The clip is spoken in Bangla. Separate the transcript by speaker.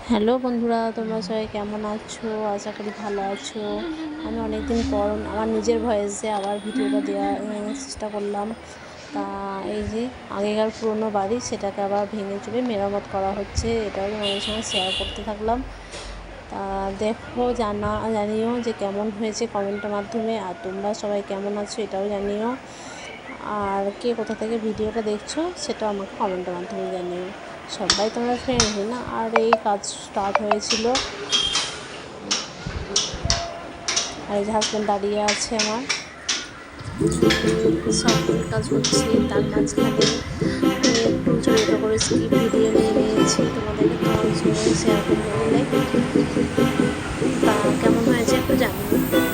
Speaker 1: হ্যালো বন্ধুরা, তোমরা সবাই কেমন আছো? আশা করি ভালো আছো। আমি অনেক দিন পর আমার নিজের ভয়েসে আবার ভিডিওটা দেওয়ার চেষ্টা করলাম। তা এই যে আগেকার পুরনো বাড়ি, সেটাকে আবার ভেঙে চুরে মেরামত করা হচ্ছে, এটাও তোমাদের সঙ্গে শেয়ার করতে থাকলাম। তা দেখো, জানিও যে কেমন হয়েছে কমেন্টের মাধ্যমে, আর তোমরা সবাই কেমন আছো এটাও জানিও। আর কে কোথা থেকে ভিডিওটা দেখছো সেটাও আমাকে কমেন্টের মাধ্যমে জানিও। সবাই তোমরা ফ্রেন্ড না। আর এই কাজ স্টার্ট হয়েছিল, আর এই যে হাজব্যান্ড দাঁড়িয়ে আছে আমার, সব কাজ হচ্ছে। তার মাঝখানে আমি একটু ছোটো করে স্কিপ ভিডিও নিয়ে নিয়েছি তোমাদের সঙ্গে শেয়ার করবো বলে। তা কেমন হয়েছে একটু জানিও।